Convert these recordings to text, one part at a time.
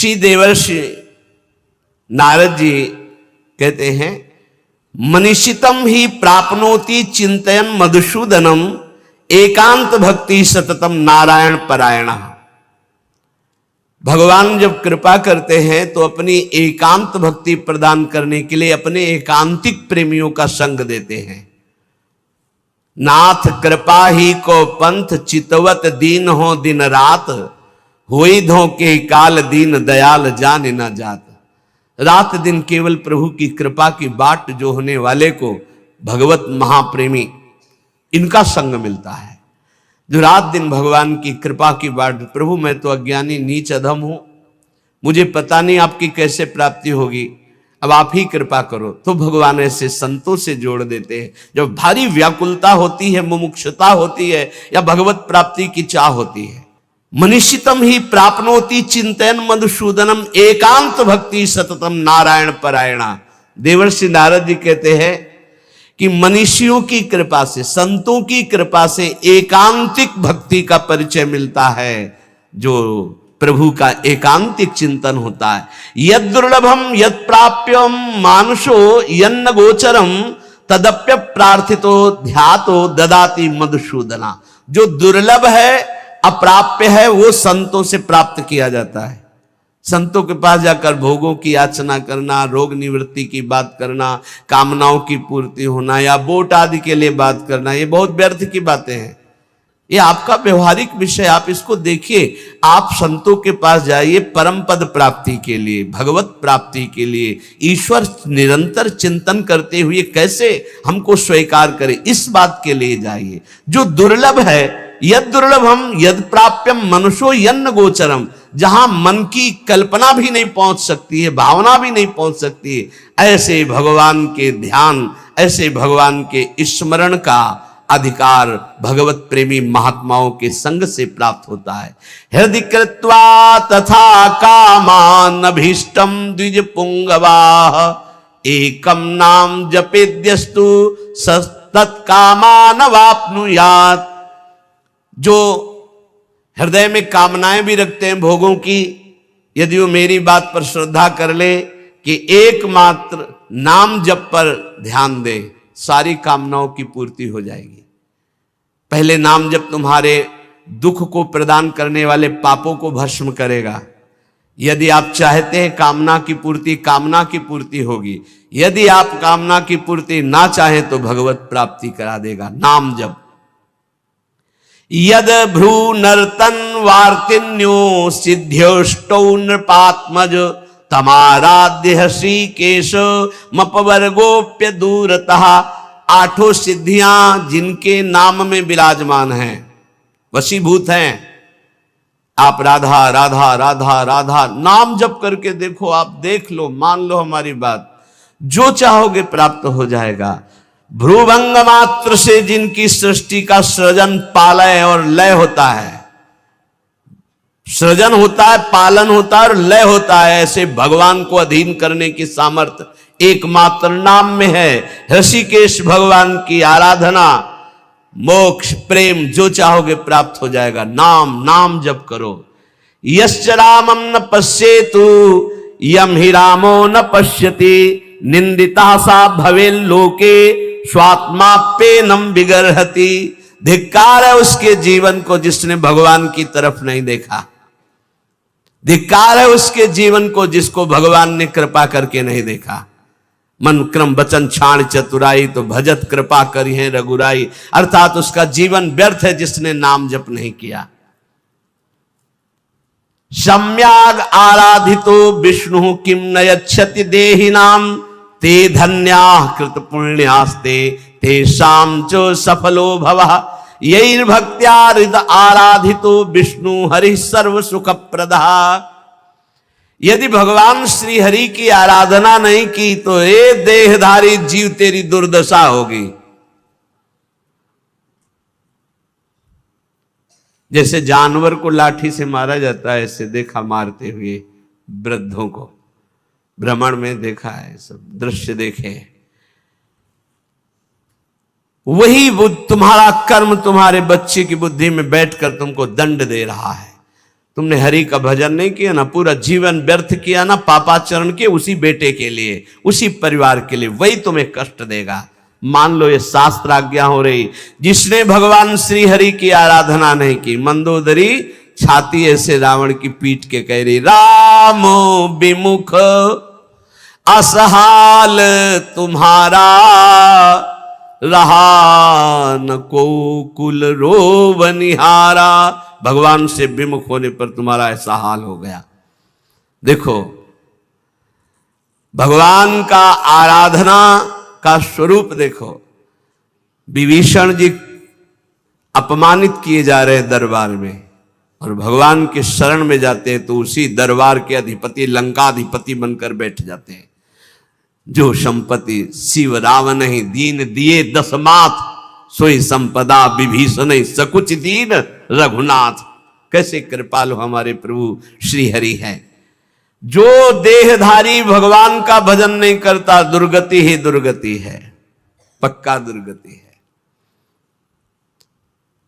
श्री देवर्षि नारद जी कहते हैं, मनीषितम ही प्राप्नोति चिंतयन मधुसूदनम एकांत भक्ति सततम नारायण परायण। भगवान जब कृपा करते हैं तो अपनी एकांत भक्ति प्रदान करने के लिए अपने एकांतिक प्रेमियों का संग देते हैं। नाथ कृपा ही को पंथ चितवत दीन हो दिन रात, होई धो के काल दीन दयाल जान न जात। रात दिन केवल प्रभु की कृपा की बाट जो होने वाले को भगवत महाप्रेमी इनका संग मिलता है, जो रात दिन भगवान की कृपा की बाट। प्रभु मैं तो अज्ञानी नीच अधम हूं, मुझे पता नहीं आपकी कैसे प्राप्ति होगी, अब आप ही कृपा करो। तो भगवान ऐसे संतों से जोड़ देते हैं। जब भारी व्याकुलता होती है, मुमुक्षुता होती है या भगवत प्राप्ति की चाह होती है, मनीषितम ही प्राप्नोति चिंतन मधुसूदनम एकांत भक्ति सततम नारायण परायणा। देवर्षि नारद जी कहते हैं कि मनीषियों की कृपा से, संतों की कृपा से एकांतिक भक्ति का परिचय मिलता है, जो प्रभु का एकांतिक चिंतन होता है। यद दुर्लभम यद प्राप्यम मानुषो यन्न गोचरम तदप्य प्रार्थितो ध्यातो ददाति मधुसूदना। जो दुर्लभ है, अप्राप्य है, वो संतों से प्राप्त किया जाता है। संतों के पास जाकर भोगों की याचना करना, रोग निवृत्ति की बात करना, कामनाओं की पूर्ति होना या वोट आदि के लिए बात करना, ये बहुत व्यर्थ की बातें हैं। ये आपका व्यवहारिक विषय, आप इसको देखिए। आप संतों के पास जाइए परम पद प्राप्ति के लिए, भगवत प्राप्ति के लिए, ईश्वर निरंतर चिंतन करते हुए कैसे हमको स्वीकार करे, इस बात के लिए जाइए। जो दुर्लभ है, यद दुर्लभम यद प्राप्यम मनुष्यो यन्न गोचरम, जहां मन की कल्पना भी नहीं पहुंच सकती है, भावना भी नहीं पहुंच सकती है, ऐसे भगवान के ध्यान, ऐसे भगवान के स्मरण का अधिकार भगवत प्रेमी महात्माओं के संग से प्राप्त होता है। हृदय कृत्वा तथा कामान अभीष्टम द्विज पुंगवाह, एकम नाम जपेद्यस्तु तत्कामान वाप्नुयात्। जो हृदय में कामनाएं भी रखते हैं भोगों की, यदि वो मेरी बात पर श्रद्धा कर ले कि एकमात्र नाम जप पर ध्यान दे, सारी कामनाओं की पूर्ति हो जाएगी। पहले नाम जप तुम्हारे दुख को प्रदान करने वाले पापों को भस्म करेगा। यदि आप चाहते हैं कामना की पूर्ति होगी। यदि आप कामना की पूर्ति ना चाहें तो भगवत प्राप्ति करा देगा नाम जप। यद भ्रू नर्तन वार्तिन्यो सिद्ध्योष्टौ नृपात्मज, तमाराध्य श्रीकेश मपवर्गोप्य दूरतः। आठों सिद्धियां जिनके नाम में विराजमान हैं, वशीभूत हैं। आप राधा राधा राधा राधा नाम जप करके देखो, आप देख लो, मान लो हमारी बात, जो चाहोगे प्राप्त हो जाएगा। भ्रूभंग मात्र से जिनकी सृष्टि का सृजन, पालय और लय होता है, सृजन होता है, पालन होता है और लय होता है, ऐसे भगवान को अधीन करने की सामर्थ्य एकमात्र नाम में है। ऋषिकेश भगवान की आराधना, मोक्ष, प्रेम जो चाहोगे प्राप्त हो जाएगा। नाम जप करो। यश्च रामं न पश्येतु यम हि रामो न पश्यति, निंदिता सा भवेल लोके स्वात्माप्येनम विगर्हति। धिक्कार है उसके जीवन को जिसने भगवान की तरफ नहीं देखा। धिक्कार है उसके जीवन को जिसको भगवान ने कृपा करके नहीं देखा। मन क्रम वचन छाण चतुराई, तो भजत कृपा करी है रघुराई। अर्थात उसका जीवन व्यर्थ है जिसने नाम जप नहीं किया। सम्याग आराधितो विष्णु किम नयच्छति देहिनाम, ते धन्याः कृत पुण्यास्ते तेषां च सफलो भवः। यैर्भक्त्या हृद आराधितो विष्णु हरि सर्व सुख प्रदः। यदि भगवान श्री हरि की आराधना नहीं की तो ये देहधारी जीव तेरी दुर्दशा होगी। जैसे जानवर को लाठी से मारा जाता है, ऐसे देखा मारते हुए वृद्धों को, भ्रमण में देखा है, सब दृश्य देखे। वही तुम्हारा कर्म तुम्हारे बच्चे की बुद्धि में बैठकर तुमको दंड दे रहा है। तुमने हरि का भजन नहीं किया ना, पूरा जीवन व्यर्थ किया ना, पापाचरण के उसी बेटे के लिए, उसी परिवार के लिए, वही तुम्हें कष्ट देगा। मान लो ये शास्त्र आज्ञा हो रही। जिसने भगवान श्री हरि की आराधना नहीं की, मंदोदरी छाती ऐसे रावण की पीट के कह रही, राम विमुख असहाल तुम्हारा, रहा न को कुल रोव निहारा। भगवान से विमुख होने पर तुम्हारा ऐसा हाल हो गया। देखो भगवान का आराधना का स्वरूप देखो। विभीषण जी अपमानित किए जा रहे हैं दरबार में, और भगवान के शरण में जाते हैं तो उसी दरबार के अधिपति, लंकाधिपति बनकर बैठ जाते हैं। जो संपत्ति शिव रावण ही दीन दिए दसमात, सोई संपदा विभीषण सकुच दीन रघुनाथ। कैसे कृपालु हमारे प्रभु श्री हरि हैं। जो देहधारी भगवान का भजन नहीं करता, दुर्गति ही दुर्गति है, पक्का दुर्गति है।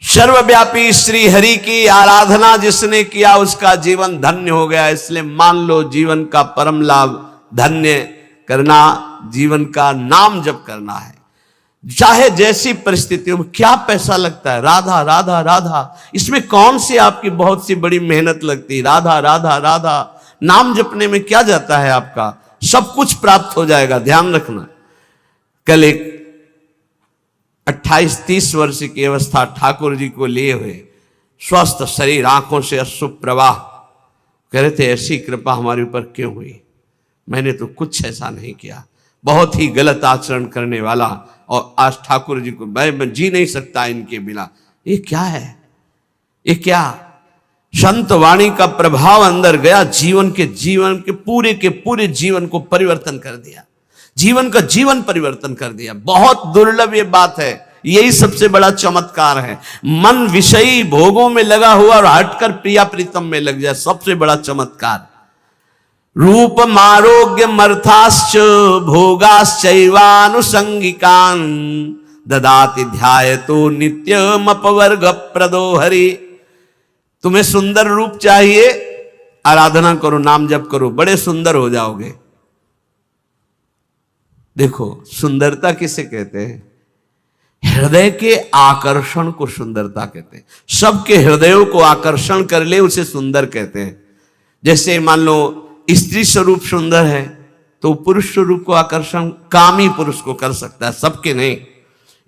सर्वव्यापी श्री हरि की आराधना जिसने किया उसका जीवन धन्य हो गया। इसलिए मान लो जीवन का परम लाभ धन्य करना, जीवन का नाम जप करना है, चाहे जैसी परिस्थितियों में। क्या पैसा लगता है, राधा राधा राधा, इसमें कौन सी आपकी बहुत सी बड़ी मेहनत लगती है। राधा राधा राधा नाम जपने में क्या जाता है आपका, सब कुछ प्राप्त हो जाएगा। ध्यान रखना। कल एक 28-30 वर्ष की अवस्था ठाकुर जी को लिए हुए, स्वस्थ शरीर, आंखों से अश्रु प्रवाह, कह रहे थे ऐसी कृपा हमारे ऊपर क्यों हुई, मैंने तो कुछ ऐसा नहीं किया, बहुत ही गलत आचरण करने वाला, और आज ठाकुर जी को मैं जी नहीं सकता इनके बिना। ये क्या है, ये क्या संत वाणी का प्रभाव अंदर गया, जीवन के पूरे जीवन को परिवर्तन कर दिया, जीवन का जीवन परिवर्तन कर दिया। बहुत दुर्लभ ये बात है, यही सबसे बड़ा चमत्कार है। मन विषयी भोगों में लगा हुआ और हटकर प्रिया प्रीतम में लग जाए, सबसे बड़ा चमत्कार। रूप मारोग्य मर्थाश्च भोगाश्चैवानुसंगिकान् ददाति ध्यायतो नित्यम अपवर्ग प्रदो हरि। तुम्हें सुंदर रूप चाहिए, आराधना करो, नाम जप करो, बड़े सुंदर हो जाओगे। देखो सुंदरता किसे कहते हैं, हृदय के आकर्षण को सुंदरता कहते हैं। सबके हृदयों को आकर्षण कर ले उसे सुंदर कहते हैं। जैसे मान लो स्त्री स्वरूप सुंदर है तो पुरुष स्वरूप को आकर्षण कामी पुरुष को कर सकता है, सबके नहीं।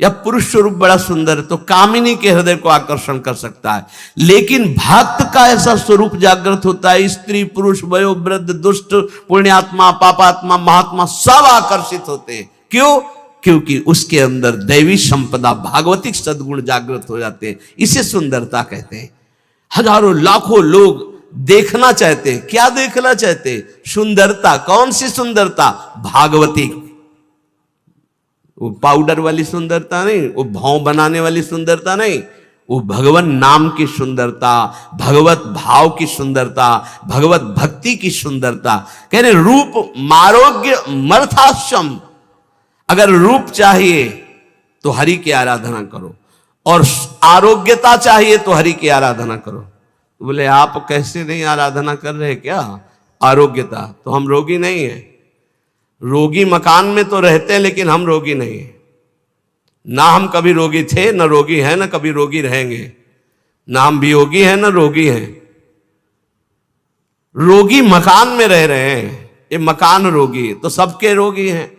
या पुरुष स्वरूप बड़ा सुंदर है तो कामिनी के हृदय को आकर्षण कर सकता है। लेकिन भक्त का ऐसा स्वरूप जागृत होता है, स्त्री पुरुष वयोवृद्ध दुष्ट पुण्यात्मा पापात्मा महात्मा सब आकर्षित होते हैं। क्यों? क्योंकि उसके अंदर दैवी संपदा भागवतिक सद्गुण जागृत हो जाते हैं। इसे सुंदरता कहते हैं। हजारों लाखों लोग देखना चाहते हैं। क्या देखना चाहते हैं? सुंदरता। कौन सी सुंदरता? भागवतिक। वो पाउडर वाली सुंदरता नहीं, वो भाव बनाने वाली सुंदरता नहीं, वो भगवान नाम की सुंदरता, भगवत भाव की सुंदरता, भगवत भक्ति की सुंदरता। कह रहे रूप मारोग्य मर्थाश्रम। अगर रूप चाहिए तो हरि की आराधना करो, और आरोग्यता चाहिए तो हरि की आराधना करो। बोले आप कैसे नहीं आराधना कर रहे क्या? आरोग्यता तो हम रोगी नहीं है। रोगी मकान में तो रहते हैं लेकिन हम रोगी नहीं है। ना हम कभी रोगी थे, ना रोगी हैं, ना कभी रोगी रहेंगे। ना हम वियोगी हैं ना रोगी हैं। रोगी मकान में रह रहे हैं, ये मकान रोगी। तो सबके रोगी हैं,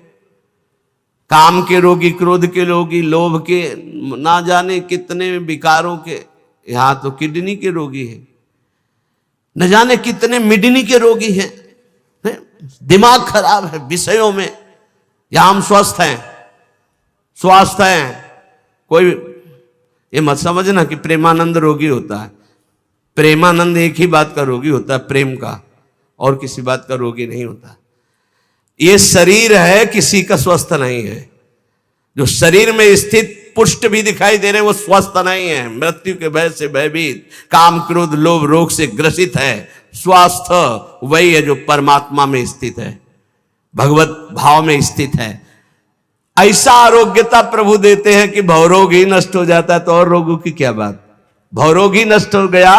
काम के रोगी, क्रोध के रोगी, लोभ के, ना जाने कितने विकारों के। यहां तो किडनी के रोगी हैं, न जाने कितने मिडनी के रोगी हैं। दिमाग खराब है विषयों में। यहां हम स्वस्थ हैं, स्वास्थ्य हैं। कोई ये मत समझना कि प्रेमानंद रोगी होता है। प्रेमानंद एक ही बात का रोगी होता है, प्रेम का, और किसी बात का रोगी नहीं होता। ये शरीर है, किसी का स्वस्थ नहीं है। जो शरीर में स्थित पुष्ट भी दिखाई दे रहे हैं वो स्वस्थ नहीं है। मृत्यु के भय से भयभीत, काम क्रोध लोभ रोग से ग्रसित है। स्वास्थ्य वही है जो परमात्मा में स्थित है, भगवत भाव में स्थित है। ऐसा आरोग्यता प्रभु देते हैं कि भवरोग ही नष्ट हो जाता है। तो और रोगों की क्या बात? भवरोग ही नष्ट हो गया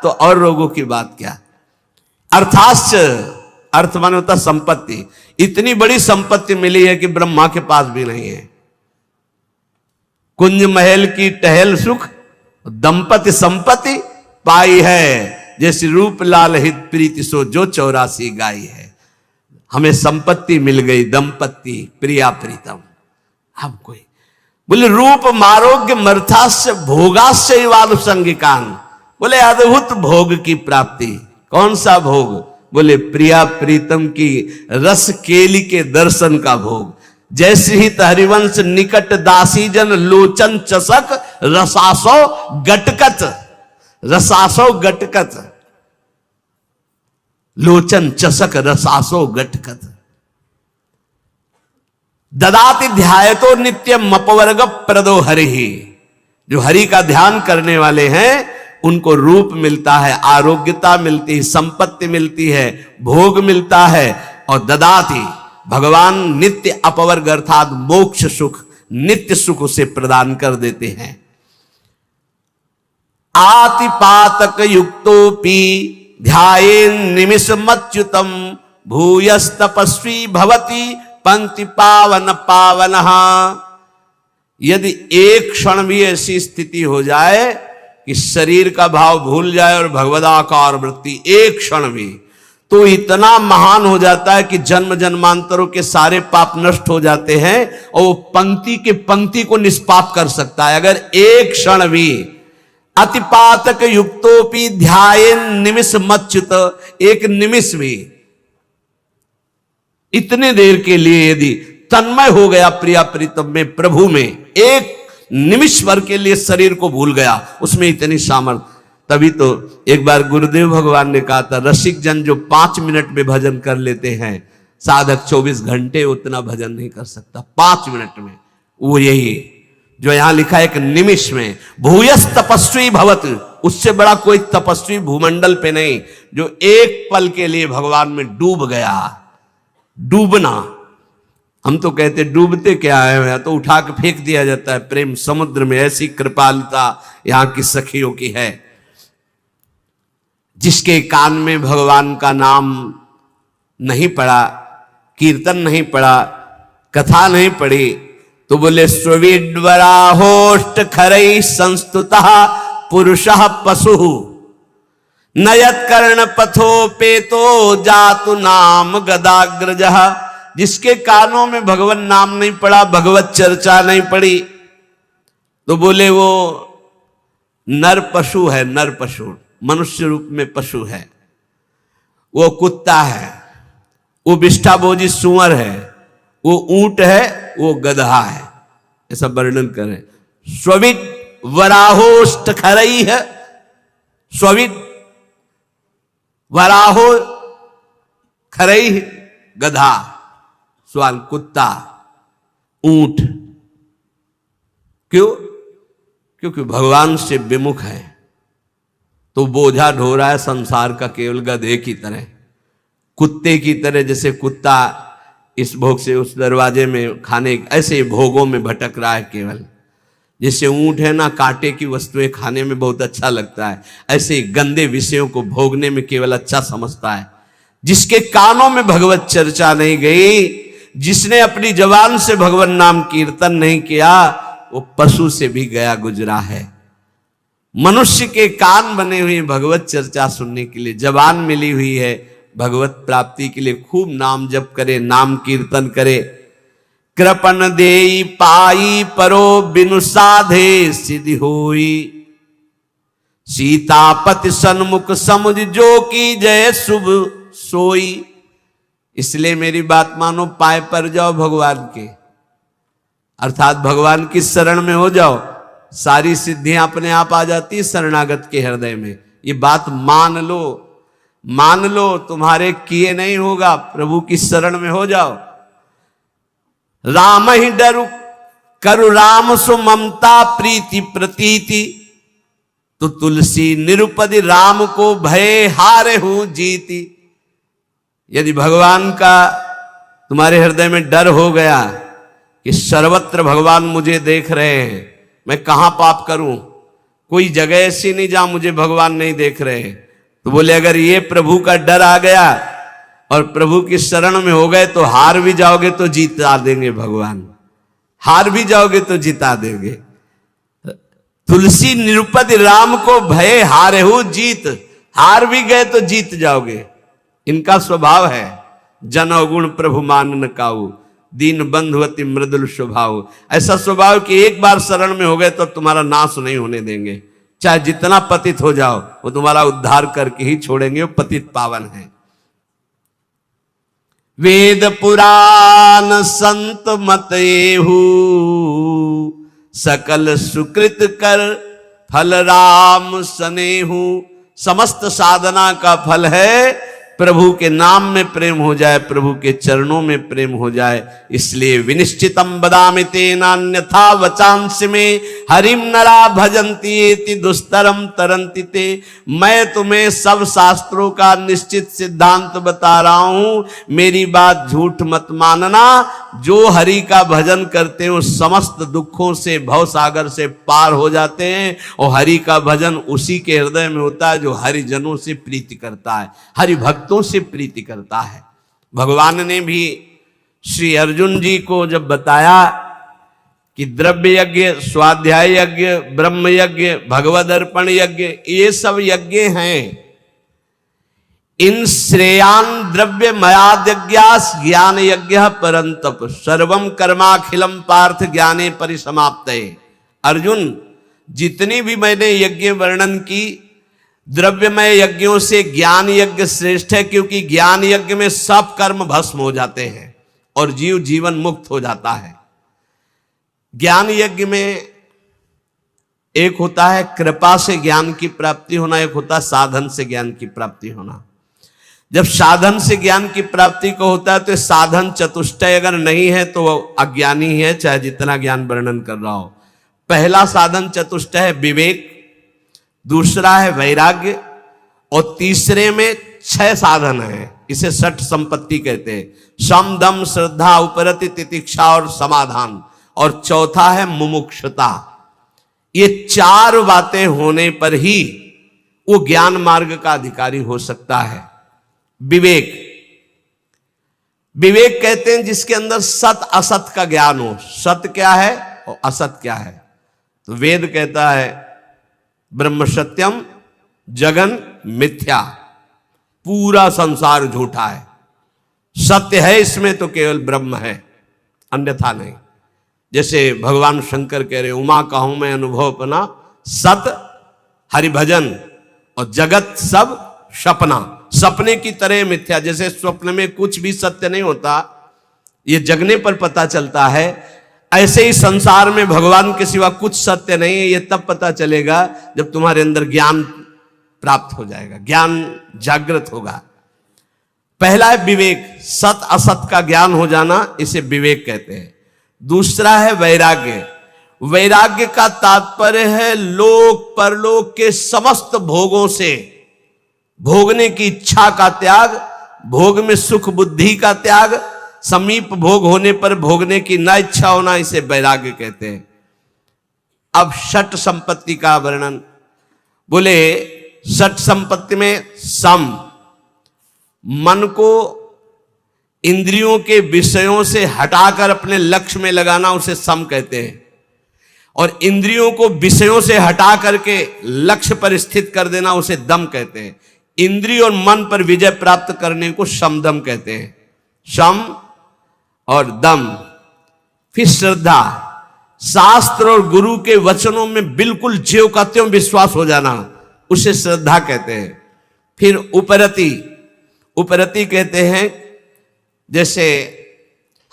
तो और रोगों की बात क्या। अर्थाश्च, अर्थ माने होता संपत्ति, इतनी बड़ी संपत्ति मिली है कि ब्रह्मा के पास भी नहीं है। कुंज महल की टहल सुख, दंपति संपत्ति पाई है, जैसे रूप लाल हित प्रीति सो जो 84 गाई है। हमें संपत्ति मिल गई, दंपत्ति प्रिया प्रीतम। अब कोई बोले रूप मारोग्य मर्थास्य भोगास्य वानुसंगिकान, बोले अद्भुत भोग की प्राप्ति। कौन सा भोग? बोले प्रिया प्रीतम की रस केली के दर्शन का भोग। जैसे ही हरिवंश निकट दासी जन लोचन चसक रसासो गटकत, रसासो गटकत, लोचन चसक रसासो गटकत। ददाति ध्यायतो नित्यम अपवर्ग प्रदो हरि, जो हरि का ध्यान करने वाले हैं उनको रूप मिलता है, आरोग्यता मिलती है, संपत्ति मिलती है, भोग मिलता है। और ददाति, भगवान नित्य अपवर्ग अर्थात मोक्ष सुख, नित्य सुख उसे प्रदान कर देते हैं। आतिपातक युक्तोपि ध्यायेन निमिषमच्युतम भूयस्तपस्वी भवति पंक्ति पावन पावनः। यदि एक क्षण भी ऐसी स्थिति हो जाए कि शरीर का भाव भूल जाए और भगवदाकार वृत्ति, एक क्षण भी, तो इतना महान हो जाता है कि जन्म जन्मांतरों के सारे पाप नष्ट हो जाते हैं और वो पंक्ति के पंक्ति को निष्पाप कर सकता है। अगर एक क्षण भी अतिपातक युक्तोपि ध्यायेन निमिष मच्युत, एक निमिष भी, इतने देर के लिए यदि तन्मय हो गया प्रिया प्रीतम में, प्रभु में, एक निमिष भर के लिए शरीर को भूल गया, उसमें इतनी सामर्थ्य। तभी तो एक बार गुरुदेव भगवान ने कहा था, रसिक जन जो 5 मिनट में भजन कर लेते हैं, साधक 24 घंटे उतना भजन नहीं कर सकता 5 मिनट में। वो यही जो यहां लिखा है, एक निमिष में। भूयस तपस्वी भवत, उससे बड़ा कोई तपस्वी भूमंडल पे नहीं, जो एक पल के लिए भगवान में डूब गया। डूबना, हम तो कहते डूबते क्या है, तो उठा के फेंक दिया जाता है प्रेम समुद्र में। ऐसी कृपालुता यहां की सखियों की है। जिसके कान में भगवान का नाम नहीं पड़ा, कीर्तन नहीं पड़ा, कथा नहीं पड़ी, तो बोले स्वीडवराहोष्ट खरई संस्तुतः पुरुषः पशु नयत कर्ण पथो पेतो जातु नाम गदाग्रजः। जिसके कानों में भगवान नाम नहीं पड़ा, भगवत चर्चा नहीं पड़ी, तो बोले वो नर पशु है, नर पशु, मनुष्य रूप में पशु है। वो कुत्ता है, वो विष्ठाभोजी सुअर है, वो ऊंट है, वो गधा है, ऐसा वर्णन करें। स्विट वराहोष्ट खरई है, स्विट वराहो खरई गधा, सवाल कुत्ता, ऊंट। क्यों? क्योंकि भगवान से विमुख है, तो बोझा ढो रहा है संसार का केवल गधे की तरह, कुत्ते की तरह। जैसे कुत्ता इस भोग से उस दरवाजे में खाने, ऐसे भोगों में भटक रहा है केवल। जैसे ऊंट है ना, कांटे की वस्तुएं खाने में बहुत अच्छा लगता है, ऐसे गंदे विषयों को भोगने में केवल अच्छा समझता है। जिसके कानों में भगवत चर्चा नहीं गई, जिसने अपनी जबान से भगवान नाम कीर्तन नहीं किया, वो पशु से भी गया गुजरा है। मनुष्य के कान बने हुए भगवत चर्चा सुनने के लिए, जबान मिली हुई है भगवत प्राप्ति के लिए। खूब नाम जप करे, नाम कीर्तन करे। कृपन देई पाई परो बिनु साधे सिद्धि होई, सीतापति सन्मुख समुझ जो की जय शुभ सोई। इसलिए मेरी बात मानो, पाए पर जाओ भगवान के, अर्थात भगवान की शरण में हो जाओ, सारी सिद्धियां अपने आप आ जाती है शरणागत के हृदय में। ये बात मान लो, मान लो, तुम्हारे किए नहीं होगा, प्रभु की शरण में हो जाओ। राम ही डरु करु राम सु ममता प्रीति प्रतीति, तो तुलसी निरुपदि राम को भय हारे हूं जीती। यदि भगवान का तुम्हारे हृदय में डर हो गया कि सर्वत्र भगवान मुझे देख रहे हैं, मैं कहां पाप करूं, कोई जगह ऐसी नहीं जहां मुझे भगवान नहीं देख रहे। तो बोले अगर ये प्रभु का डर आ गया और प्रभु की शरण में हो गए तो हार भी जाओगे तो जीता देंगे भगवान, हार भी जाओगे तो जिता देंगे। तुलसी निरुपति राम को भय हारे हो जीत, हार भी गए तो जीत जाओगे। इनका स्वभाव है जन अवगुण प्रभु मानन काऊ, दीन बंधुवती मृदुल स्वभाव। ऐसा स्वभाव कि एक बार शरण में हो गए तो तुम्हारा नाश नहीं होने देंगे, चाहे जितना पतित हो जाओ वो तुम्हारा उद्धार करके ही छोड़ेंगे, वो पतित पावन है। वेद पुराण संत मत एहू, सकल सुकृत कर फल राम सनेहू। समस्त साधना का फल है प्रभु के नाम में प्रेम हो जाए, प्रभु के चरणों में प्रेम हो जाए। इसलिए विनिश्चितम बदामि तेनान्यथा वचांसि में हरिम नरा भजन्ति एति दुस्तरम तरन्ति ते। मैं तुम्हें सब शास्त्रों का निश्चित सिद्धांत बता रहा हूं, मेरी बात झूठ मत मानना। जो हरि का भजन करते हैं वो समस्त दुखों से, भव सागर से पार हो जाते हैं। और हरि का भजन उसी के हृदय में होता है जो हरिजनों से प्रीति करता है, हरि भक्तों से प्रीति करता है। भगवान ने भी श्री अर्जुन जी को जब बताया कि द्रव्य यज्ञ, स्वाध्याय यज्ञ, ब्रह्म यज्ञ, भगवद अर्पण यज्ञ, ये सब यज्ञ हैं। इन श्रेयान द्रव्य मयाद्यज्ञास ज्ञान यज्ञ परंतप सर्वम कर्माखिलम पार्थ ज्ञाने परिसमाप्तये। अर्जुन, जितनी भी मैंने यज्ञ वर्णन की, द्रव्यमय यज्ञों से ज्ञान यज्ञ श्रेष्ठ है, क्योंकि ज्ञान यज्ञ में सब कर्म भस्म हो जाते हैं और जीव जीवन मुक्त हो जाता है। ज्ञान यज्ञ में एक होता है कृपा से ज्ञान की प्राप्ति होना, एक होता है साधन से ज्ञान की प्राप्ति होना। जब साधन से ज्ञान की प्राप्ति को होता है तो साधन चतुष्टय अगर नहीं है तो वो अज्ञानी है, चाहे जितना ज्ञान वर्णन कर रहा हो। पहला साधन चतुष्टय है विवेक, दूसरा है वैराग्य, और तीसरे में 6 साधन है, इसे षट संपत्ति कहते हैं। सम दम श्रद्धा उपरति तितिक्षा और समाधान, और चौथा है मुमुक्षुता। ये 4 बातें होने पर ही वो ज्ञान मार्ग का अधिकारी हो सकता है। विवेक, विवेक कहते हैं जिसके अंदर सत असत का ज्ञान हो। सत्य क्या है और असत क्या है। तो वेद कहता है ब्रह्म सत्यम जगन मिथ्या, पूरा संसार झूठा है। सत्य है इसमें तो केवल ब्रह्म है, अन्यथा नहीं। जैसे भगवान शंकर कह रहे उमा कहूं मैं अनुभव अपना, सत हरिभजन और जगत सब सपना। सपने की तरह मिथ्या, जैसे स्वप्न में कुछ भी सत्य नहीं होता, ये जगने पर पता चलता है, ऐसे ही संसार में भगवान के सिवा कुछ सत्य नहीं है। ये तब पता चलेगा जब तुम्हारे अंदर ज्ञान प्राप्त हो जाएगा, ज्ञान जागृत होगा। पहला है विवेक, सत असत का ज्ञान हो जाना, इसे विवेक कहते हैं। दूसरा है वैराग्य। वैराग्य का तात्पर्य है लोक परलोक के समस्त भोगों से भोगने की इच्छा का त्याग, भोग में सुख बुद्धि का त्याग, समीप भोग होने पर भोगने की न इच्छा होना, इसे वैराग्य कहते हैं। अब षट संपत्ति का वर्णन, बोले षट संपत्ति में सम, मन को इंद्रियों के विषयों से हटाकर अपने लक्ष्य में लगाना, उसे सम कहते हैं। और इंद्रियों को विषयों से हटा करके लक्ष्य पर स्थित कर देना, उसे दम कहते हैं। इंद्रिय और मन पर विजय प्राप्त करने को समदम कहते हैं। सम और दम। फिर श्रद्धा, शास्त्र और गुरु के वचनों में बिल्कुल ज्यों का त्यों विश्वास हो जाना, उसे श्रद्धा कहते हैं। फिर उपरति, उपरति कहते हैं जैसे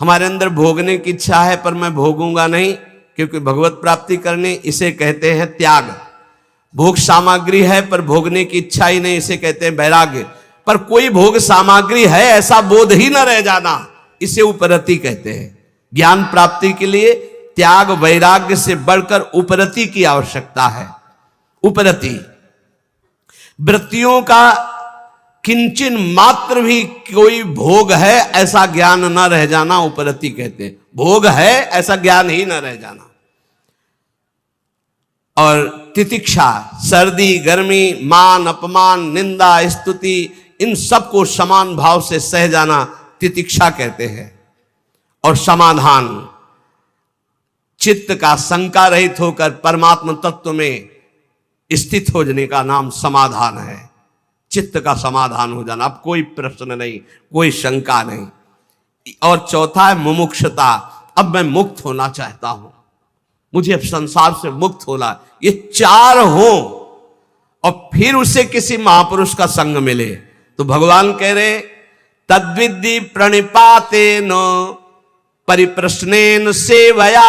हमारे अंदर भोगने की इच्छा है पर मैं भोगूंगा नहीं क्योंकि भगवत प्राप्ति करनी, इसे कहते हैं त्याग। भोग सामग्री है पर भोगने की इच्छा ही नहीं, इसे कहते हैं वैराग्य। पर कोई भोग सामग्री है ऐसा बोध ही न रह जाना, इसे उपरति कहते हैं। ज्ञान प्राप्ति के लिए त्याग वैराग्य से बढ़कर उपरति की आवश्यकता है। उपरति, वृत्तियों का किंचन मात्र भी कोई भोग है ऐसा ज्ञान न रह जाना, उपरति कहते हैं। भोग है ऐसा ज्ञान ही न रह जाना। और तितिक्षा, सर्दी गर्मी, मान अपमान, निंदा स्तुति, इन सब को समान भाव से सह जाना तितिक्षा कहते हैं। और समाधान, चित्त का शंका रहित होकर परमात्मा तत्व में स्थित हो जाने का नाम समाधान है। चित्त का समाधान हो जाना, अब कोई प्रश्न नहीं, कोई शंका नहीं। और चौथा है मुमुक्षुता, अब मैं मुक्त होना चाहता हूं, मुझे अब संसार से मुक्त होना। ये चार हो और फिर उसे किसी महापुरुष का संग मिले तो भगवान कह रहे तद्विद्धि प्रणिपातेन परिप्रश्नेन सेवया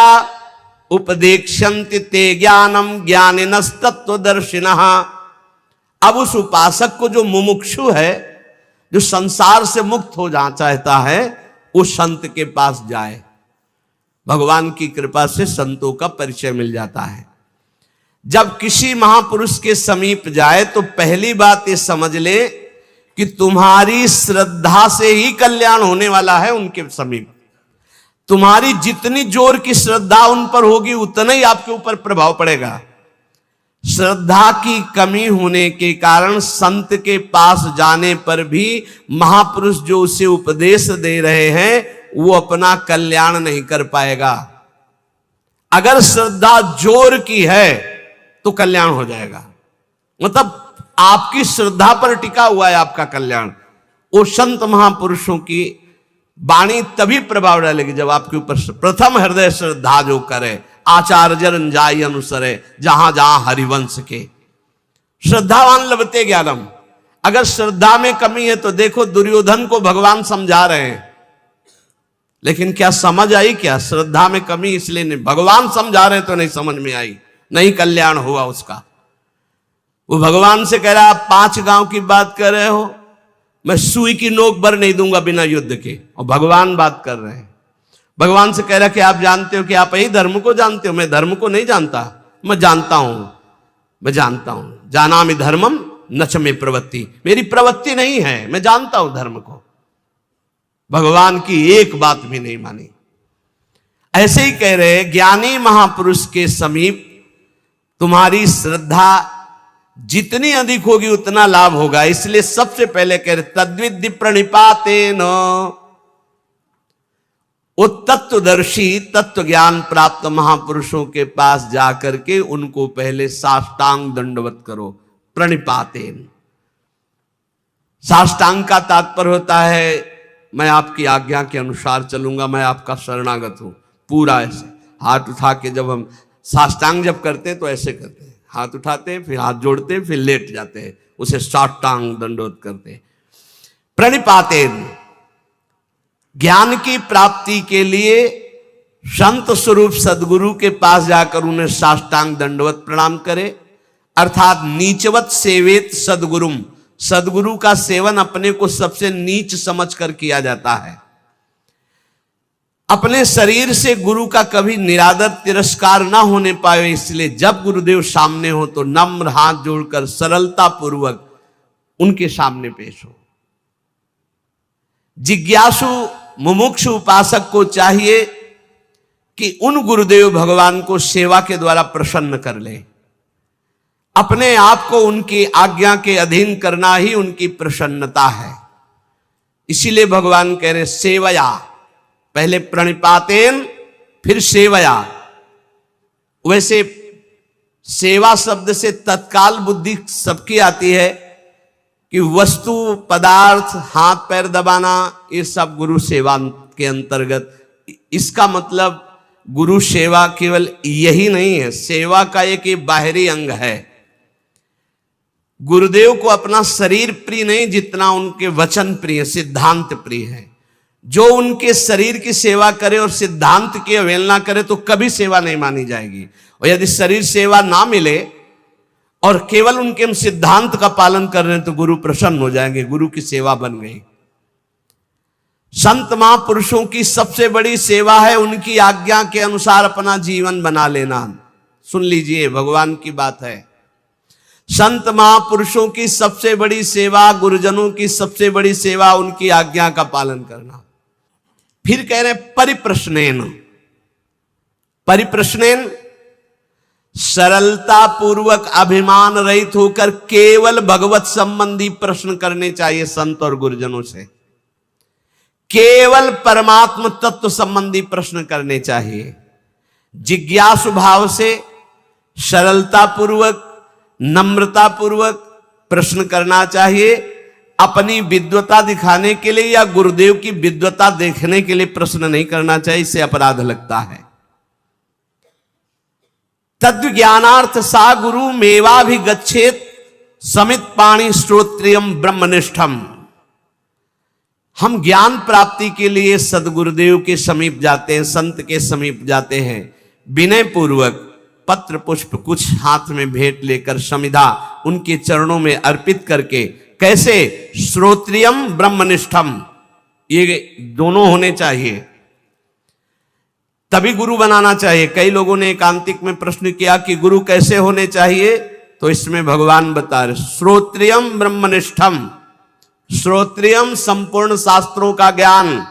उपदेक्षन्ति ते ज्ञानम ज्ञानिनस्तत्वदर्शिनः। अब उस उपासक को जो मुमुक्षु है, जो संसार से मुक्त हो जाना चाहता है, उस संत के पास जाए। भगवान की कृपा से संतों का परिचय मिल जाता है। जब किसी महापुरुष के समीप जाए तो पहली बात ये समझ ले कि तुम्हारी श्रद्धा से ही कल्याण होने वाला है। उनके समीप तुम्हारी जितनी जोर की श्रद्धा उन पर होगी उतना ही आपके ऊपर प्रभाव पड़ेगा। श्रद्धा की कमी होने के कारण संत के पास जाने पर भी महापुरुष जो उसे उपदेश दे रहे हैं वो अपना कल्याण नहीं कर पाएगा। अगर श्रद्धा जोर की है तो कल्याण हो जाएगा, मतलब आपकी श्रद्धा पर टिका हुआ है आपका कल्याण। वो संत महापुरुषों की वाणी तभी प्रभाव डालेगी जब आपके ऊपर प्रथम हृदय श्रद्धा जो करे, आचार्य जन जाय अनुसरे जहां जहां हरिवंश के। श्रद्धावान लभते ज्ञानम। अगर श्रद्धा में कमी है तो देखो दुर्योधन को भगवान समझा रहे हैं, लेकिन क्या समझ आई? क्या श्रद्धा में कमी इसलिए नहीं, भगवान समझा रहे तो नहीं समझ में आई, नहीं कल्याण हुआ उसका। वो भगवान से कह रहा आप 5 गांव की बात कर रहे हो, मैं सुई की नोक भर नहीं दूंगा बिना युद्ध के। और भगवान बात कर रहे हैं, भगवान से कह रहा कि आप जानते हो कि आप यही धर्म को जानते हो, मैं धर्म को नहीं जानता। मैं जानता हूं, मैं जानता हूं, जानामि धर्मम नच में प्रवृत्ति, मेरी प्रवृत्ति नहीं है, मैं जानता हूं धर्म को। भगवान की एक बात भी नहीं मानी। ऐसे ही कह रहे ज्ञानी महापुरुष के समीप तुम्हारी श्रद्धा जितनी अधिक होगी उतना लाभ होगा। इसलिए सबसे पहले कह रहे तद्विद्धि प्रणिपातेन, वो तत्वदर्शी तत्व ज्ञान प्राप्त महापुरुषों के पास जाकर के उनको पहले साष्टांग दंडवत करो। प्रणिपातेन, साष्टांग का तात्पर्य होता है मैं आपकी आज्ञा के अनुसार चलूंगा, मैं आपका शरणागत हूं। पूरा ऐसे हाथ उठा के, जब हम साष्टांग जब करते हैं तो ऐसे करते हैं, हाथ उठाते हैं, फिर हाथ जोड़ते हैं, फिर लेट जाते हैं, उसे साष्टांग दंडवत करते हैं। प्रणिपातेन, ज्ञान की प्राप्ति के लिए संत स्वरूप सदगुरु के पास जाकर उन्हें साष्टांग दंडवत प्रणाम करे, अर्थात नीचवत सेवेत सदगुरुम। सदगुरु का सेवन अपने को सबसे नीच समझकर किया जाता है। अपने शरीर से गुरु का कभी निरादर तिरस्कार ना होने पाए, इसलिए जब गुरुदेव सामने हो तो नम्र हाथ जोड़कर सरलता पूर्वक उनके सामने पेश हो। जिज्ञासु मुमुक्षु उपासक को चाहिए कि उन गुरुदेव भगवान को सेवा के द्वारा प्रसन्न कर ले। अपने आप को उनकी आज्ञा के अधीन करना ही उनकी प्रसन्नता है। इसीलिए भगवान कह रहे सेवया, पहले प्रणिपातेन फिर सेवया। वैसे सेवा शब्द से तत्काल बुद्धि सबकी आती है कि वस्तु पदार्थ हाथ पैर दबाना ये सब गुरु सेवा के अंतर्गत। इसका मतलब गुरु सेवा केवल यही नहीं है, सेवा का एक बाहरी अंग है। गुरुदेव को अपना शरीर प्रिय नहीं जितना उनके वचन प्रिय, सिद्धांत प्रिय है। जो उनके शरीर की सेवा करे और सिद्धांत की अवहेलना करे तो कभी सेवा नहीं मानी जाएगी। और यदि शरीर सेवा ना मिले और केवल उनके हम सिद्धांत का पालन कर रहे हैं तो गुरु प्रसन्न हो जाएंगे, गुरु की सेवा बन गई। संत महापुरुषों की सबसे बड़ी सेवा है उनकी आज्ञा के अनुसार अपना जीवन बना लेना। सुन लीजिए, भगवान की बात है। संत महापुरुषों की सबसे बड़ी सेवा, गुरुजनों की सबसे बड़ी सेवा उनकी आज्ञा का पालन करना। फिर कह रहे परिप्रश्नेन। परिप्रश्नेन, सरलता पूर्वक अभिमान रहित होकर केवल भगवत संबंधी प्रश्न करने चाहिए संत और गुरुजनों से। केवल परमात्म तत्व संबंधी प्रश्न करने चाहिए। जिज्ञासु भाव से सरलता पूर्वक नम्रता पूर्वक प्रश्न करना चाहिए। अपनी विद्वता दिखाने के लिए या गुरुदेव की विद्वता देखने के लिए प्रश्न नहीं करना चाहिए, इससे अपराध लगता है। तद्व ज्ञानार्थ सा गुरु मेवा भी गच्छेत समित पाणी श्रोत्रियम ब्रह्मनिष्ठम। हम ज्ञान प्राप्ति के लिए सदगुरुदेव के समीप जाते हैं, संत के समीप जाते हैं, विनय पूर्वक पत्र पुष्प कुछ हाथ में भेंट लेकर समिधा उनके चरणों में अर्पित करके। कैसे? श्रोत्रियम ब्रह्मनिष्ठम, ये दोनों होने चाहिए, तभी गुरु बनाना चाहिए। कई लोगों ने एकांतिक में प्रश्न किया कि गुरु कैसे होने चाहिए, तो इसमें भगवान बता रहे श्रोत्रियम ब्रह्मनिष्ठम। श्रोत्रियम संपूर्ण शास्त्रों का ज्ञान,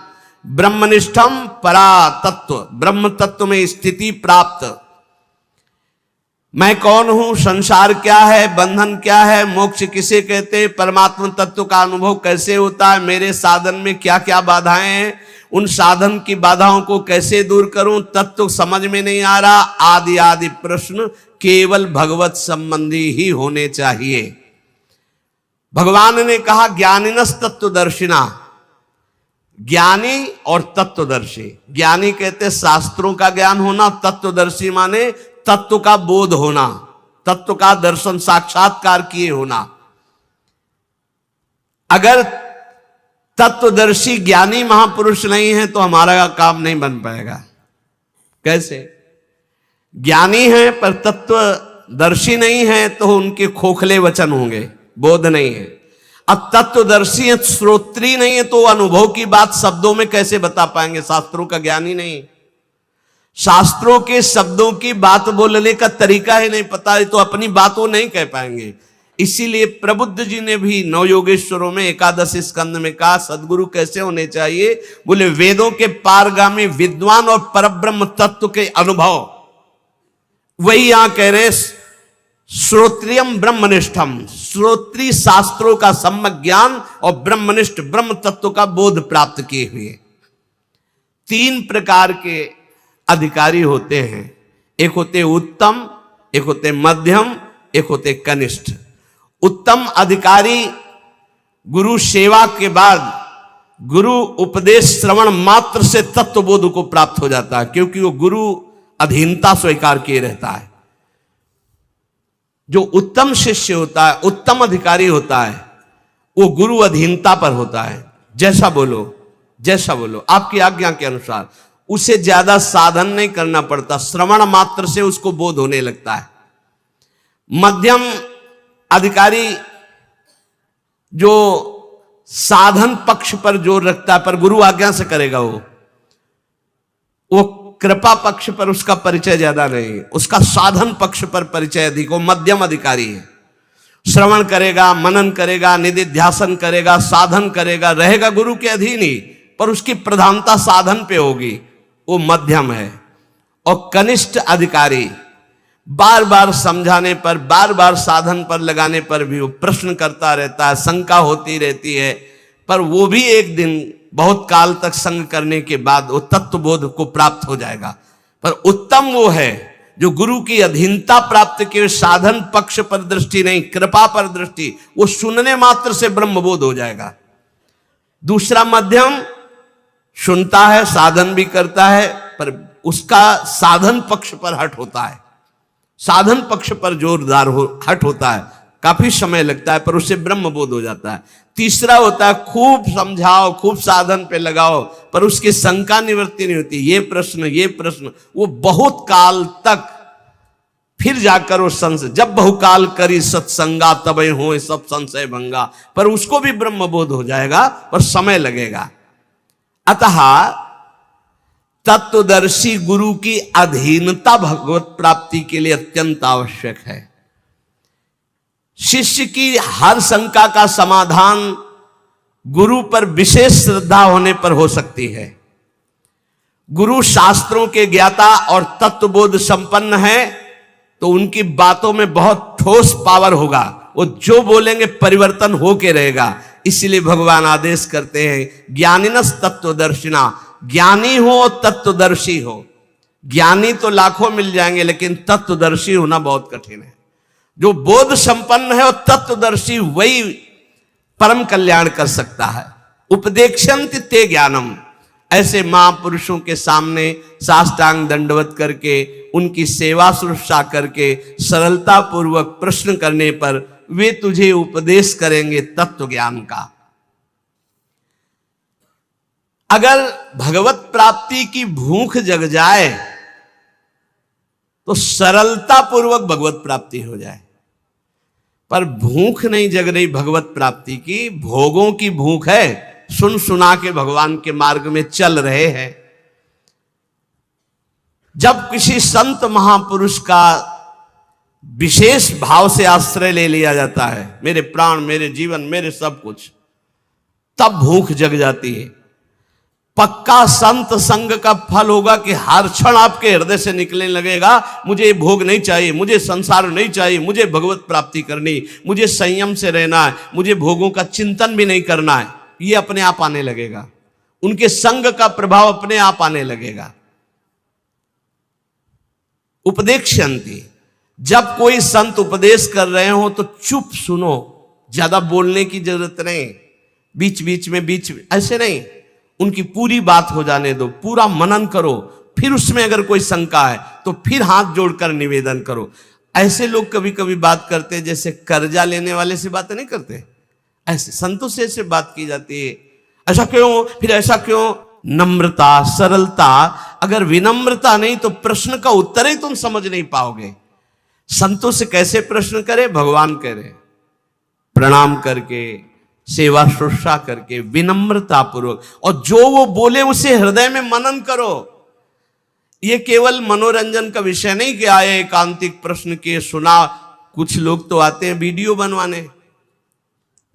ब्रह्मनिष्ठम परा तत्व, ब्रह्म तत्व में स्थिति प्राप्त। मैं कौन हूं, संसार क्या है, बंधन क्या है, मोक्ष किसे कहते हैं, परमात्मा तत्व का अनुभव कैसे होता है, मेरे साधन में क्या क्या बाधाएं हैं, उन साधन की बाधाओं को कैसे दूर करूं, तत्व समझ में नहीं आ रहा, आदि आदि प्रश्न केवल भगवत संबंधी ही होने चाहिए। भगवान ने कहा ज्ञानिनस तत्वदर्शिना, ज्ञानी और तत्वदर्शी। ज्ञानी कहते शास्त्रों का ज्ञान होना, तत्वदर्शी माने तत्व का बोध होना, तत्व का दर्शन साक्षात्कार किए होना। अगर तत्वदर्शी ज्ञानी महापुरुष नहीं है तो हमारा काम नहीं बन पाएगा। कैसे? ज्ञानी है पर तत्वदर्शी नहीं है तो उनके खोखले वचन होंगे, बोध नहीं है। अब तत्वदर्शी है, श्रोत्री नहीं है तो अनुभव की बात शब्दों में कैसे बता पाएंगे? शास्त्रों का ज्ञानी नहीं, शास्त्रों के शब्दों की बात बोलने का तरीका ही नहीं पता है तो अपनी बातों नहीं कह पाएंगे। इसीलिए प्रबुद्ध जी ने भी नवयोगेश्वरों में 11 स्कंद में कहा सदगुरु कैसे होने चाहिए, बोले वेदों के पारगामी विद्वान और परब्रह्म तत्व के अनुभव। वही यहां कह रहे श्रोत्रियम ब्रह्मनिष्ठम, श्रोत्री शास्त्रों का सम्यक ज्ञान और ब्रह्मनिष्ठ ब्रह्म तत्व का बोध प्राप्त किए हुए। 3 प्रकार के अधिकारी होते हैं, एक होते उत्तम, एक होते मध्यम, एक होते कनिष्ठ। उत्तम अधिकारी गुरु सेवा के बाद गुरु उपदेश श्रवण मात्र से तत्वबोध को प्राप्त हो जाता है, क्योंकि वो गुरु अधीनता स्वीकार किए रहता है। जो उत्तम शिष्य होता है, उत्तम अधिकारी होता है, वो गुरु अधीनता पर होता है। जैसा बोलो, जैसा बोलो, आपकी आज्ञा के अनुसार। उसे ज्यादा साधन नहीं करना पड़ता, श्रवण मात्र से उसको बोध होने लगता है। मध्यम अधिकारी जो साधन पक्ष पर जोर रखता है, पर गुरु आज्ञा से करेगा, वो कृपा पक्ष पर उसका परिचय ज्यादा नहीं, उसका साधन पक्ष पर परिचय अधिक। वो मध्यम अधिकारी है, श्रवण करेगा, मनन करेगा, निधिध्यासन करेगा, साधन करेगा, रहेगा गुरु के अधीन ही, पर उसकी प्रधानता साधन पे होगी, वो मध्यम है। और कनिष्ठ अधिकारी बार बार समझाने पर, बार बार साधन पर लगाने पर भी वो प्रश्न करता रहता है, शंका होती रहती है, पर वो भी एक दिन बहुत काल तक संग करने के बाद वो तत्वबोध को प्राप्त हो जाएगा। पर उत्तम वो है जो गुरु की अधीनता प्राप्त के साधन पक्ष पर दृष्टि नहीं, कृपा पर दृष्टि, वो सुनने मात्र से ब्रह्मबोध हो जाएगा। दूसरा मध्यम सुनता है, साधन भी करता है, पर उसका साधन पक्ष पर हट होता है, साधन पक्ष पर जोरदार हट होता है, काफी समय लगता है, पर उससे ब्रह्मबोध हो जाता है। तीसरा होता है खूब समझाओ, खूब साधन पे लगाओ, पर उसकी शंका निवृत्ति नहीं होती, ये प्रश्न, वो बहुत काल तक फिर जाकर वो संशय, जब बहुकाल करी सत्संगा तबे हो सब संशय भंगा, पर उसको भी ब्रह्मबोध हो जाएगा, पर समय लगेगा। अतः तत्वदर्शी गुरु की अधीनता भगवत प्राप्ति के लिए अत्यंत आवश्यक है। शिष्य की हर शंका का समाधान गुरु पर विशेष श्रद्धा होने पर हो सकती है। गुरु शास्त्रों के ज्ञाता और तत्वबोध संपन्न है, तो उनकी बातों में बहुत ठोस पावर होगा, वो जो बोलेंगे परिवर्तन होके रहेगा। इसलिए भगवान आदेश करते हैं ज्ञानिनस तत्वदर्शिना, ज्ञानी हो तत्वदर्शी हो। ज्ञानी तो लाखों मिल जाएंगे लेकिन तत्वदर्शी होना बहुत कठिन है। जो बोध संपन्न है और तत्वदर्शी वही परम कल्याण कर सकता है। उपदेक्षन्ति ते ज्ञानम, ऐसे महापुरुषों के सामने साष्टांग दंडवत करके उनकी सेवा शुश्रूषा करके सरलता पूर्वक प्रश्न करने पर वे तुझे उपदेश करेंगे तत्व ज्ञान का। अगर भगवत प्राप्ति की भूख जग जाए तो सरलता पूर्वक भगवत प्राप्ति हो जाए, पर भूख नहीं जग रही भगवत प्राप्ति की, भोगों की भूख है। सुन सुना के भगवान के मार्ग में चल रहे हैं। जब किसी संत महापुरुष का विशेष भाव से आश्रय ले लिया जाता है, मेरे प्राण, मेरे जीवन, मेरे सब कुछ, तब भूख जग जाती है। पक्का संत संग का फल होगा कि हर क्षण आपके हृदय से निकलने लगेगा मुझे भोग नहीं चाहिए, मुझे संसार नहीं चाहिए, मुझे भगवत प्राप्ति करनी, मुझे संयम से रहना है, मुझे भोगों का चिंतन भी नहीं करना है। ये अपने आप आने लगेगा, उनके संग का प्रभाव अपने आप आने लगेगा। उपदेक्षन्ति, जब कोई संत उपदेश कर रहे हो तो चुप सुनो, ज्यादा बोलने की जरूरत नहीं, बीच बीच में ऐसे नहीं, उनकी पूरी बात हो जाने दो, पूरा मनन करो, फिर उसमें अगर कोई शंका है तो फिर हाथ जोड़कर निवेदन करो। ऐसे लोग कभी कभी बात करते हैं जैसे कर्जा लेने वाले से बात नहीं करते, ऐसे संतों से ऐसे बात की जाती है। ऐसा क्यों, फिर ऐसा क्यों? नम्रता, सरलता। अगर विनम्रता नहीं तो प्रश्न का उत्तर ही तुम समझ नहीं पाओगे। संतों से कैसे प्रश्न करें? भगवान कह रहे प्रणाम करके, सेवा शुश्रूषा करके, विनम्रता पूर्वक, और जो वो बोले उसे हृदय में मनन करो। ये केवल मनोरंजन का विषय नहीं कि आए एकांतिक प्रश्न किए सुना। कुछ लोग तो आते हैं वीडियो बनवाने,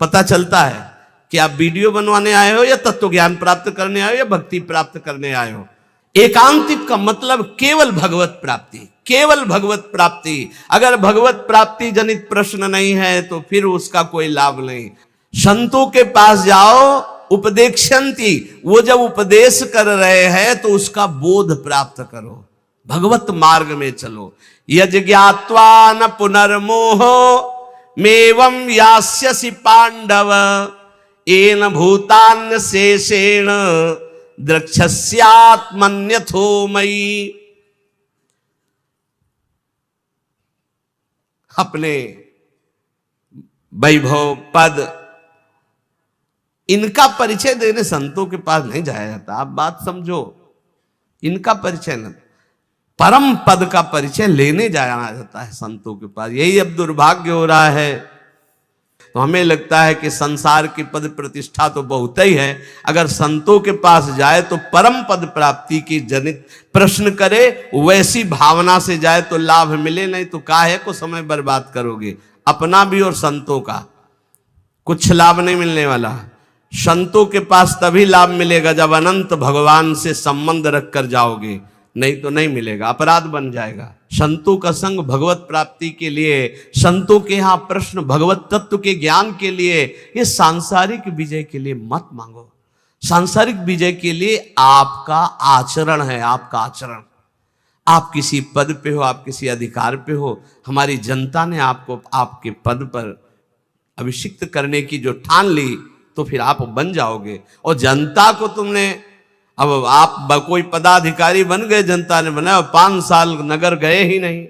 पता चलता है कि आप वीडियो बनवाने आए हो या तत्व ज्ञान प्राप्त करने आए हो या भक्ति प्राप्त करने आए हो। एकांतिक का मतलब केवल भगवत प्राप्ति, केवल भगवत प्राप्ति। अगर भगवत प्राप्ति जनित प्रश्न नहीं है तो फिर उसका कोई लाभ नहीं। संतों के पास जाओ, उपदेक्षन्ति, वो जब उपदेश कर रहे हैं तो उसका बोध प्राप्त करो, भगवत मार्ग में चलो। यज्ञात्वा न पुनर्मोहो मेवं यास्यसि पांडव, येन भूतान्य शेषेण द्रक्ष्यस्यात्मन्यथो मयि। अपने वैभव, पद, इनका परिचय देने संतों के पास नहीं जाया जाता। आप बात समझो, इनका परिचय न, परम पद का परिचय लेने जाया जाता है संतों के पास। यही अब दुर्भाग्य हो रहा है। तो हमें लगता है कि संसार की पद प्रतिष्ठा तो बहुत ही है, अगर संतों के पास जाए तो परम पद प्राप्ति की जनित प्रश्न करे, वैसी भावना से जाए तो लाभ मिले, नहीं तो काहे को समय बर्बाद करोगे, अपना भी और संतों का। कुछ लाभ नहीं मिलने वाला। संतों के पास तभी लाभ मिलेगा जब अनंत भगवान से संबंध रखकर जाओगे, नहीं तो नहीं मिलेगा, अपराध बन जाएगा। संतों का संग भगवत प्राप्ति के लिए, संतों के यहाँ प्रश्न भगवत तत्व के ज्ञान के लिए, ये सांसारिक विजय के लिए मत मांगो। सांसारिक विजय के लिए आपका आचरण है, आपका आचरण। आप किसी पद पे हो, आप किसी अधिकार पे हो, हमारी जनता ने आपको आपके पद पर अभिषिक्त करने की जो ठान ली, तो फिर आप बन जाओगे। और जनता को तुमने, अब आप कोई पदाधिकारी बन गए, जनता ने बनाया, 5 साल नगर गए ही नहीं,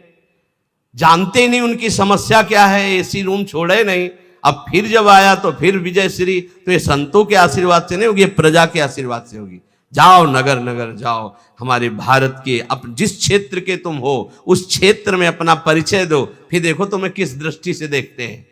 जानते ही नहीं उनकी समस्या क्या है, एसी रूम छोड़े नहीं। अब फिर जब आया तो फिर विजय श्री, तो ये संतों के आशीर्वाद से नहीं होगी, प्रजा के आशीर्वाद से होगी। जाओ नगर नगर जाओ, हमारे भारत के जिस क्षेत्र के तुम हो उस क्षेत्र में अपना परिचय दो, फिर देखो तुम्हें किस दृष्टि से देखते हैं।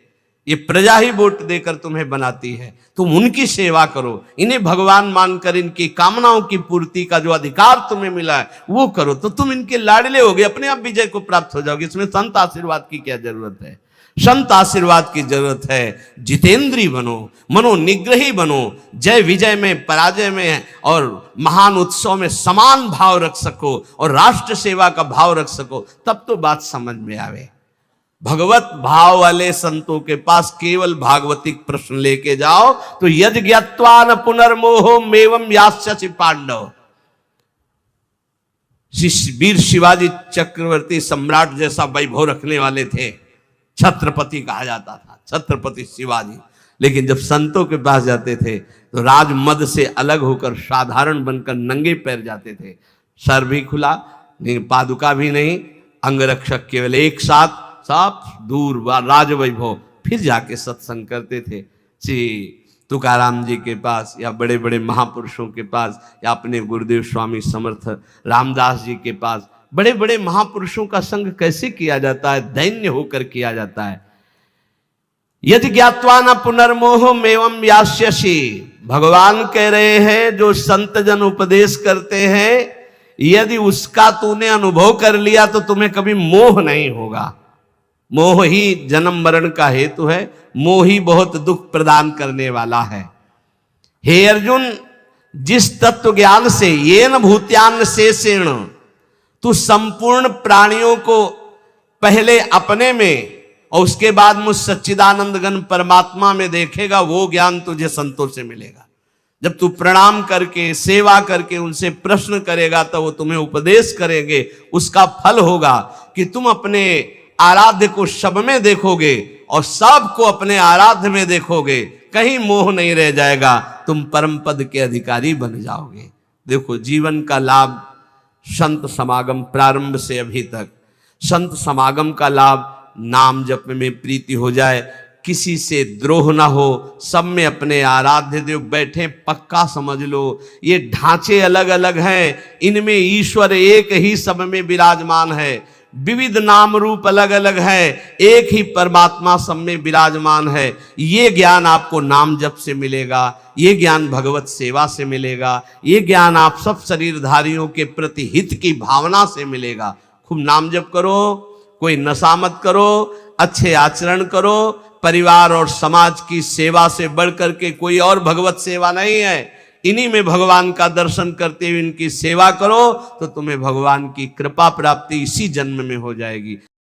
ये प्रजा ही वोट देकर तुम्हें बनाती है, तुम उनकी सेवा करो, इन्हें भगवान मानकर इनकी कामनाओं की पूर्ति का जो अधिकार तुम्हें मिला है वो करो, तो तुम इनके लाडले होगे, अपने आप विजय को प्राप्त हो जाओगे। इसमें संत आशीर्वाद की क्या जरूरत है? संत आशीर्वाद की जरूरत है। जितेंद्री बनो, मनोनिग्रही बनो, जय विजय में, पराजय में और महान उत्सव में समान भाव रख सको और राष्ट्र सेवा का भाव रख सको, तब तो बात समझ में आवे। भगवत भाव वाले संतों के पास केवल भागवतिक प्रश्न लेके जाओ तो यद ज्ञात्वा न पुनर्मोहो मेवम यास्यसि पांडव। वीर शिवाजी चक्रवर्ती सम्राट जैसा वैभव रखने वाले थे, छत्रपति कहा जाता था, छत्रपति शिवाजी। लेकिन जब संतों के पास जाते थे तो राजमद से अलग होकर साधारण बनकर नंगे पैर जाते थे, सर भी खुला, पादुका भी नहीं, अंगरक्षक केवल एक साथ, सब दूर राजवैभव, फिर जाके सत्संग करते थे। श्री तुकाराम जी के पास या बड़े बड़े महापुरुषों के पास या अपने गुरुदेव स्वामी समर्थ रामदास जी के पास बड़े बड़े महापुरुषों का संग कैसे किया जाता है, दैन्य होकर किया जाता है। यदि ज्ञात्वा न पुनर्मोह मेवम यास्यसि, भगवान कह रहे हैं जो संत जन उपदेश करते हैं, यदि उसका तूने अनुभव कर लिया तो तुम्हें कभी मोह नहीं होगा। मोह ही जन्म मरण का हेतु है, मोह ही बहुत दुख प्रदान करने वाला है। हे अर्जुन, जिस तत्व ज्ञान से येन भूत्यान शेषेण तू संपूर्ण प्राणियों को पहले अपने में और उसके बाद मुझ सच्चिदानंद घन परमात्मा में देखेगा, वो ज्ञान तुझे संतों से मिलेगा। जब तू प्रणाम करके सेवा करके उनसे प्रश्न करेगा तो वो तुम्हें उपदेश करेंगे, उसका फल होगा कि तुम अपने आराध्य को सब में देखोगे और सबको अपने आराध्य में देखोगे, कहीं मोह नहीं रह जाएगा, तुम परम पद के अधिकारी बन जाओगे। देखो, जीवन का लाभ संत समागम, प्रारंभ से अभी तक संत समागम का लाभ, नाम जप में प्रीति हो जाए, किसी से द्रोह ना हो, सब में अपने आराध्य देव बैठे, पक्का समझ लो। ये ढांचे अलग अलग हैं, इनमें ईश्वर एक ही सब में विराजमान है। विविध नाम रूप अलग अलग है, एक ही परमात्मा सब में विराजमान है। ये ज्ञान आपको नाम जप से मिलेगा, ये ज्ञान भगवत सेवा से मिलेगा, ये ज्ञान आप सब शरीरधारियों के प्रति हित की भावना से मिलेगा। खूब नाम जप करो, कोई नशा मत करो, अच्छे आचरण करो। परिवार और समाज की सेवा से बढ़कर के कोई और भगवत सेवा नहीं है। इन्हीं में भगवान का दर्शन करते हुए इनकी सेवा करो तो तुम्हें भगवान की कृपा प्राप्ति इसी जन्म में हो जाएगी।